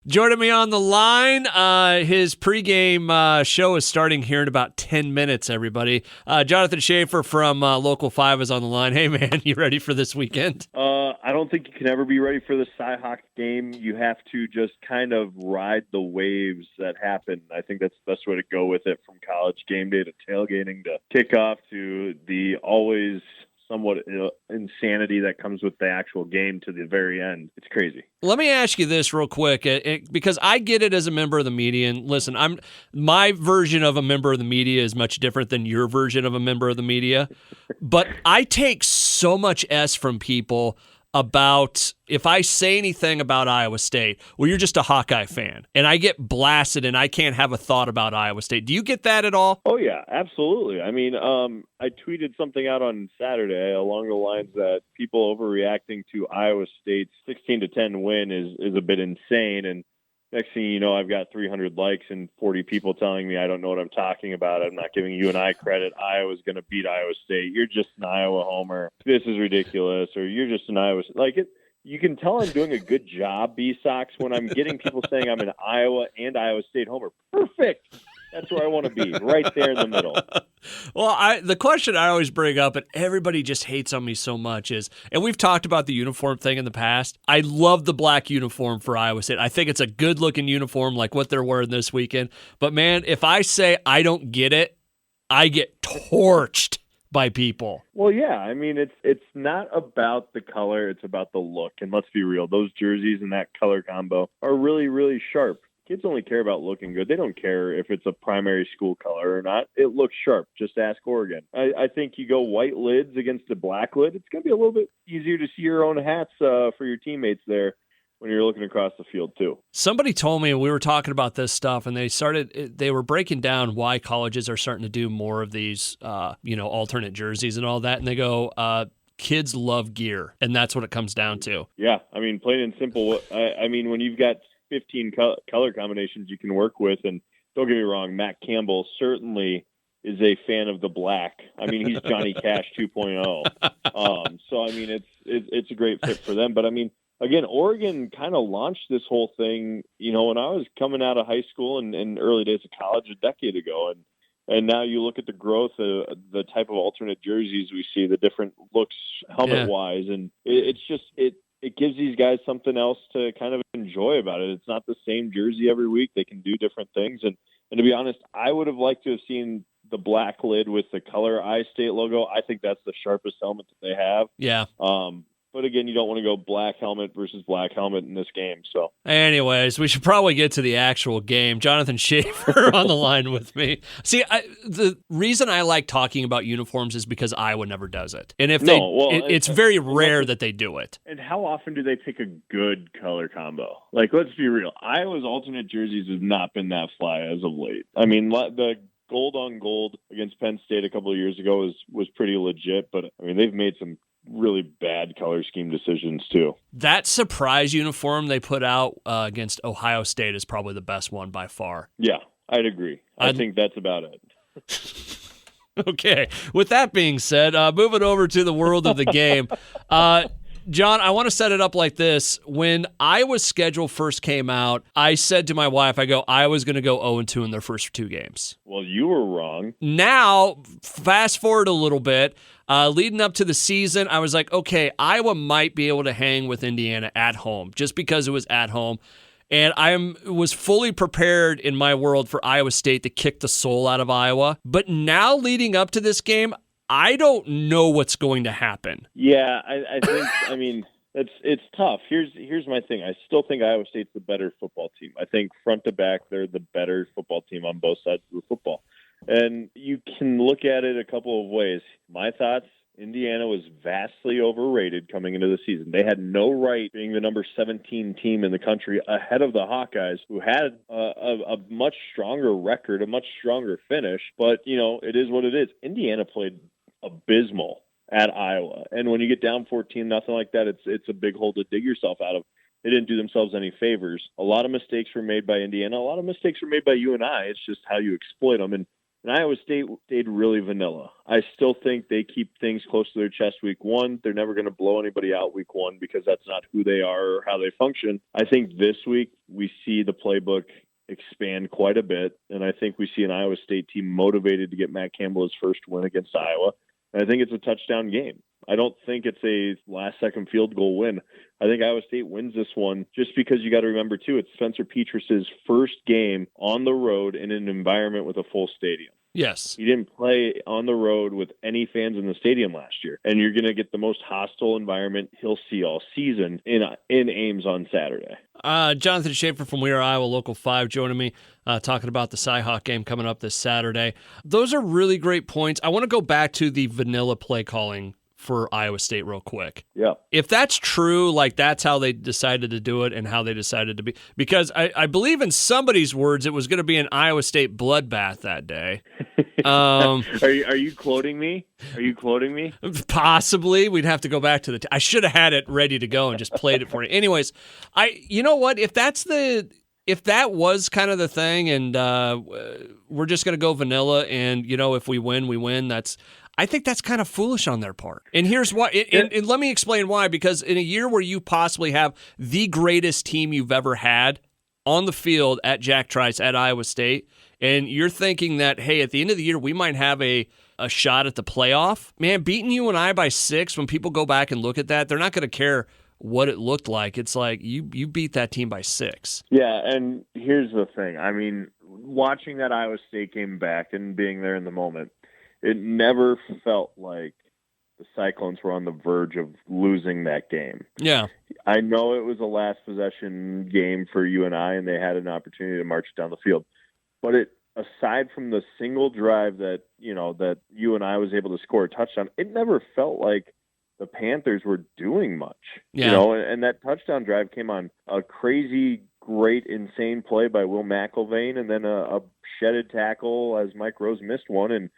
Joining me on the line, his pregame show is starting here in about 10 minutes, everybody. Jonathan Schaeffer from Local 5 is on the line. Hey, man, you ready for this weekend? I don't think you can ever be ready for the Cy-Hawk game. You have to just kind of ride the waves that happen. I think that's the best way to go with it, from college game day to tailgating to kickoff to the always somewhat insanity that comes with the actual game to the very end. It's crazy. Let me ask you this real quick, because I get it as a member of the media. And listen, my version of a member of the media is much different than your version of a member of the media. But I take so much S from people about if I say anything about Iowa State, well, you're just a Hawkeye fan, and I get blasted and I can't have a thought about Iowa State. Do you get that at all? Oh, yeah, absolutely. I mean, I tweeted something out on Saturday along the lines that people overreacting to Iowa State's 16-10 win is a bit insane, and next thing you know, I've got 300 likes and 40 people telling me I don't know what I'm talking about. I'm not giving you and I credit. Iowa's going to beat Iowa State. You're just an Iowa homer. This is ridiculous. Or you're just an Iowa. Like it. You can tell I'm doing a good job, B-sox, when I'm getting people saying I'm an Iowa and Iowa State homer. Perfect. That's where I want to be, right there in the middle. Well, the question I always bring up, and everybody just hates on me so much, is, and we've talked about the uniform thing in the past, I love the black uniform for Iowa State. I think it's a good-looking uniform like what they're wearing this weekend. But, man, if I say I don't get it, I get torched by people. Well, yeah. I mean, it's not about the color. It's about the look. And let's be real, those jerseys and that color combo are really, really sharp. Kids only care about looking good. They don't care if it's a primary school color or not. It looks sharp. Just ask Oregon. I think you go white lids against a black lid, it's going to be a little bit easier to see your own hats for your teammates there when you're looking across the field too. Somebody told me, we were talking about this stuff, and they were breaking down why colleges are starting to do more of these, alternate jerseys and all that. And they go, kids love gear, and that's what it comes down to. Yeah. I mean, plain and simple. I mean, when you've got 15 color combinations you can work with, and don't get me wrong, Matt Campbell certainly is a fan of the black. I mean, he's Johnny Cash 2.0. So I mean, it's a great fit for them. But I mean, again, Oregon kind of launched this whole thing, when I was coming out of high school and early days of college a decade ago, and now you look at the growth of the type of alternate jerseys we see, the different looks helmet wise, and it gives these guys something else to kind of enjoy about it. It's not the same jersey every week. They can do different things. And to be honest, I would have liked to have seen the black lid with the color Iowa State logo. I think that's the sharpest helmet that they have. Yeah. But again, you don't want to go black helmet versus black helmet in this game. So, anyways, we should probably get to the actual game. Jonathan Schaeffer on the line with me. See, the reason I like talking about uniforms is because Iowa never does it, and it's very rare that they do it. And how often do they pick a good color combo? Like, let's be real, Iowa's alternate jerseys have not been that fly as of late. I mean, the gold on gold against Penn State a couple of years ago was pretty legit, but I mean, they've made some really bad color scheme decisions too. That surprise uniform they put out against Ohio State is probably the best one by far. Yeah, I'd agree. I think that's about it. Okay. With that being said, moving over to the world of the game. John, I want to set it up like this. When Iowa's schedule first came out, I said to my wife, Iowa's going to go 0-2 in their first two games. Well, you were wrong. Now, fast forward a little bit. Leading up to the season, I was like, okay, Iowa might be able to hang with Indiana at home just because it was at home. And I was fully prepared in my world for Iowa State to kick the soul out of Iowa. But now leading up to this game, I don't know what's going to happen. Yeah, I think, I mean, it's tough. Here's my thing. I still think Iowa State's the better football team. I think front to back, they're the better football team on both sides of the football. And you can look at it a couple of ways. My thoughts, Indiana was vastly overrated coming into the season. They had no right being the number 17 team in the country ahead of the Hawkeyes, who had a much stronger record, a much stronger finish. But, it is what it is. Indiana played abysmal at Iowa. And when you get down 14-0 like that, it's a big hole to dig yourself out of. They didn't do themselves any favors. A lot of mistakes were made by Indiana. A lot of mistakes were made by UNI. It's just how you exploit them. And And Iowa State stayed really vanilla. I still think they keep things close to their chest week one. They're never going to blow anybody out week one because that's not who they are or how they function. I think this week we see the playbook expand quite a bit, and I think we see an Iowa State team motivated to get Matt Campbell his first win against Iowa. And I think it's a touchdown game. I don't think it's a last-second field goal win. I think Iowa State wins this one just because you got to remember, too, it's Spencer Petrus's first game on the road in an environment with a full stadium. Yes. He didn't play on the road with any fans in the stadium last year. And you're going to get the most hostile environment he'll see all season in Ames on Saturday. Jonathan Schaeffer from We Are Iowa Local 5 joining me, talking about the Cyhawk game coming up this Saturday. Those are really great points. I want to go back to the vanilla play calling for Iowa State real quick. Yeah. If that's true, like that's how they decided to do it and how they decided to be, because I believe in somebody's words, it was going to be an Iowa State bloodbath that day. Are you quoting me? Are you quoting me? Possibly. We'd have to go back to I should have had it ready to go and just played it for you. Anyways, you know what? If that was kind of the thing and we're just going to go vanilla and, if we win, we win, I think that's kind of foolish on their part. And here's why. And let me explain why. Because in a year where you possibly have the greatest team you've ever had on the field at Jack Trice at Iowa State, and you're thinking that, hey, at the end of the year, we might have a shot at the playoff. Man, beating UNI by 6, when people go back and look at that, they're not going to care what it looked like. It's like you beat that team by 6. Yeah, and here's the thing. I mean, watching that Iowa State game back and being there in the moment, it never felt like the Cyclones were on the verge of losing that game. Yeah. I know it was a last possession game for UNI, and they had an opportunity to march down the field. But aside from the single drive that UNI was able to score a touchdown, it never felt like the Panthers were doing much. Yeah. And that touchdown drive came on a crazy, great, insane play by Will McIlvain, and then a shedded tackle as Mike Rose missed one, and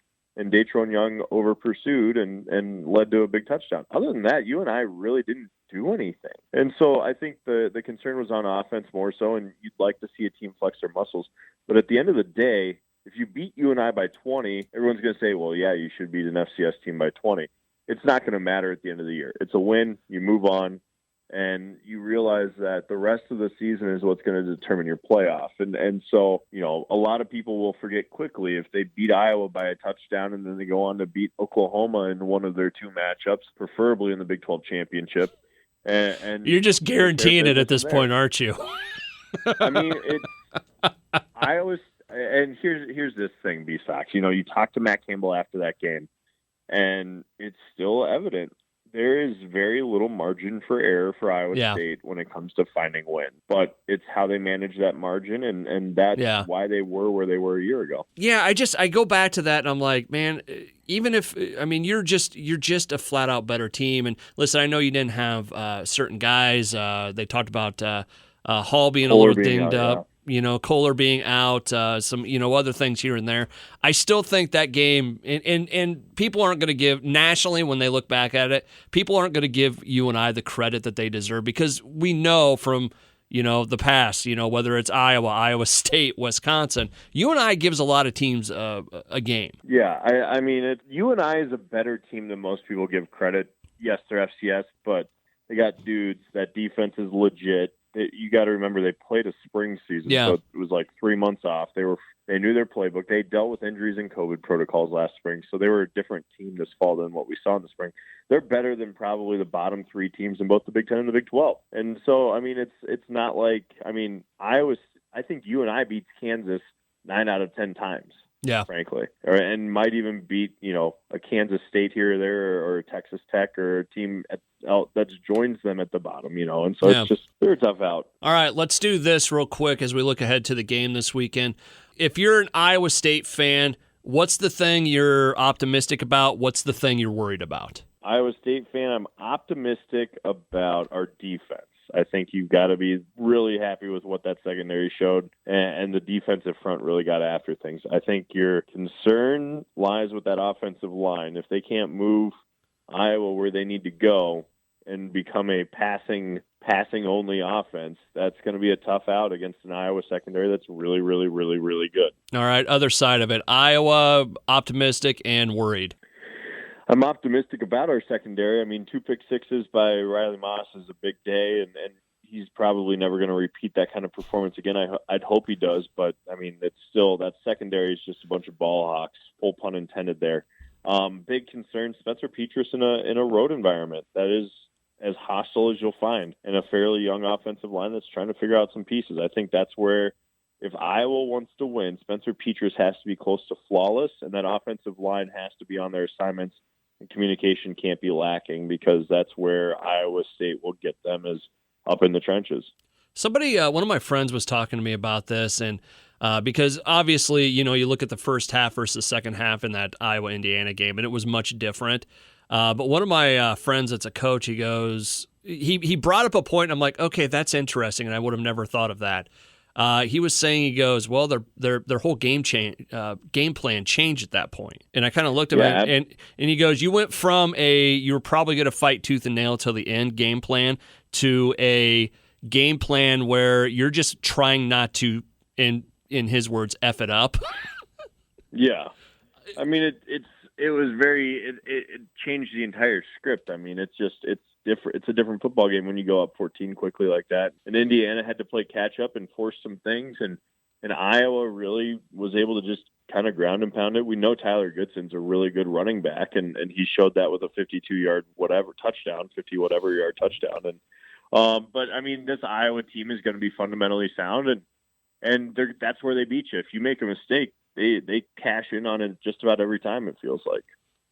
Datron Young over pursued and led to a big touchdown. Other than that, UNI really didn't do anything. And so I think the concern was on offense more so, and you'd like to see a team flex their muscles. But at the end of the day, if you beat UNI by 20, everyone's going to say, well, yeah, you should beat an FCS team by 20. It's not going to matter at the end of the year. It's a win. You move on. And you realize that the rest of the season is what's going to determine your playoff. And so, a lot of people will forget quickly if they beat Iowa by a touchdown and then they go on to beat Oklahoma in one of their 2 matchups, preferably in the Big 12 championship. And you're just guaranteeing it at this point, aren't you? I mean, and here's this thing, B-sox. You talk to Matt Campbell after that game, and it's still evident. There is very little margin for error for Iowa State when it comes to finding wins. But it's how they manage that margin, and that's why they were where they were a year ago. Yeah, I go back to that, and I'm like, man, even if you're just a flat out better team. And listen, I know you didn't have certain guys. They talked about Hall being a little dinged up. Yeah. Kohler being out, some, other things here and there. I still think that game, and people aren't going to give, nationally when they look back at it, people aren't going to give UNI the credit that they deserve, because we know from, the past, whether it's Iowa State, Wisconsin, UNI gives a lot of teams a game. Yeah, I mean, UNI is a better team than most people give credit. Yes, they're FCS, but they got dudes. That defense is legit. You got to remember they played a spring season, so it was like 3 months off. They knew their playbook. They dealt with injuries and COVID protocols last spring, so they were a different team this fall than what we saw in the spring. They're better than probably the bottom 3 teams in both the Big Ten and the Big 12. And so, I mean, it's not like, I think UNI beats Kansas 9 out of 10 times. Yeah, frankly, and might even beat a Kansas State here or there, or Texas Tech, or a team that joins them at the bottom. And so it's just, they're a tough out. All right, let's do this real quick as we look ahead to the game this weekend. If you're an Iowa State fan, what's the thing you're optimistic about? What's the thing you're worried about? Iowa State fan, I'm optimistic about our defense. I think you've got to be really happy with what that secondary showed, and the defensive front really got after things. I think your concern lies with that offensive line. If they can't move Iowa where they need to go, and become a passing only offense, that's going to be a tough out against an Iowa secondary that's really, really, really, really good. All right, other side of it, Iowa, optimistic and worried. I'm optimistic about our secondary. I mean, 2 pick sixes by Riley Moss is a big day, and he's probably never going to repeat that kind of performance again. I'd hope he does, but I mean, it's still, that secondary is just a bunch of ball hawks, full pun intended there. Big concern, Spencer Petras in a road environment that is as hostile as you'll find, in a fairly young offensive line that's trying to figure out some pieces. I think that's where, if Iowa wants to win, Spencer Petras has to be close to flawless, and that offensive line has to be on their assignments, and communication can't be lacking, because that's where Iowa State will get them, is up in the trenches. Somebody, one of my friends was talking to me about this, and because obviously, you look at the first half versus the second half in that Iowa-Indiana game, and it was much different. But one of my friends that's a coach, he goes, he brought up a point, and I'm like, okay, that's interesting, and I would have never thought of that. He was saying, he goes, well, their whole game plan changed at that point. And I kind of looked at him, and he goes, you went from you were probably going to fight tooth and nail till the end game plan to a game plan where you're just trying not to, in his words, F it up. Yeah. I mean, it changed the entire script. I mean, it's different. It's a different football game when you go up 14 quickly like that. And Indiana had to play catch up and force some things, and Iowa really was able to just kind of ground and pound it. We know Tyler Goodson's a really good running back, and he showed that with a 52-yard touchdown. But I mean, this Iowa team is going to be fundamentally sound, and that's where they beat you. If you make a mistake, they cash in on it just about every time, it feels like.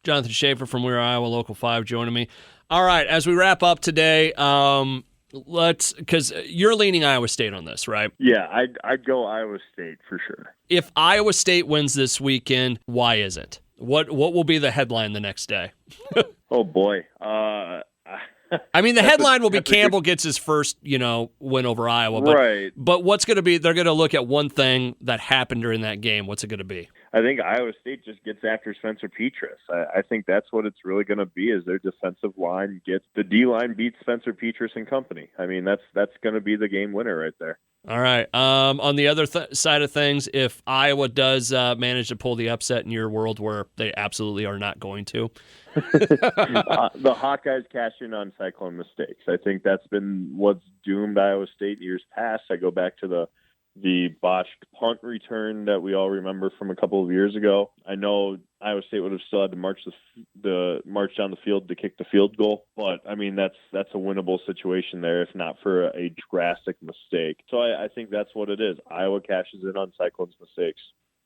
Jonathan Schaeffer from We're Iowa Local 5 joining me. All right, as we wrap up today, because you're leaning Iowa State on this, right? Yeah, I'd go Iowa State for sure. If Iowa State wins this weekend, why is it? What will be the headline the next day? Oh boy. I mean, the headline will be Campbell gets his first, win over Iowa. But, right. But what's going to be, they're going to look at one thing that happened during that game. What's it going to be? I think Iowa State just gets after Spencer Petras. I think that's what it's really going to be, is their defensive line gets, the D-line beats Spencer Petras and company. I mean, that's going to be the game winner right there. All right. On the other side of things, if Iowa does manage to pull the upset in your world, where they absolutely are not going to, the Hawkeyes cash in on Cyclone mistakes. I think that's been what's doomed Iowa State years past. I go back to the botched punt return that we all remember from a couple of years ago. I know Iowa State would have still had to march down the field to kick the field goal, but I mean that's a winnable situation there, if not for a drastic mistake. So I think that's what it is. Iowa cashes in on Cyclone's mistakes.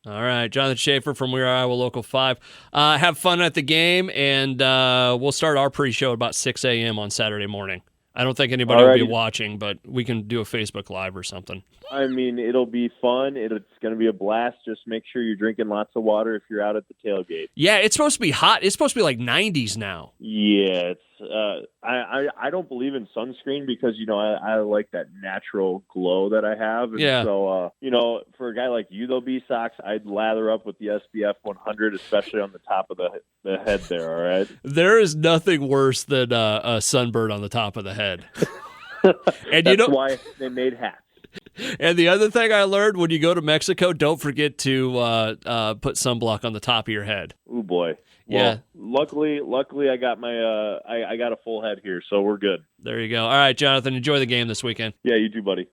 All right, Jonathan Schaeffer from We're Iowa Local 5. Have fun at the game, and we'll start our pre-show at about 6 a.m. on Saturday morning. I don't think anybody will be watching, but we can do a Facebook Live or something. I mean, it'll be fun. It's going to be a blast. Just make sure you're drinking lots of water if you're out at the tailgate. Yeah, it's supposed to be hot. It's supposed to be like 90s now. Yeah, it's. I don't believe in sunscreen because I like that natural glow that I have. And yeah. So for a guy like you though, B-sox, I'd lather up with the SPF 100, especially on the top of the head there. All right. There is nothing worse than a sunburn on the top of the head. And that's why they made hats. And the other thing I learned, when you go to Mexico, don't forget to put sunblock on the top of your head. Oh boy. Yeah. Well, luckily I got my I got a full head here, so we're good. There you go. All right, Jonathan, enjoy the game this weekend. Yeah, you too, buddy.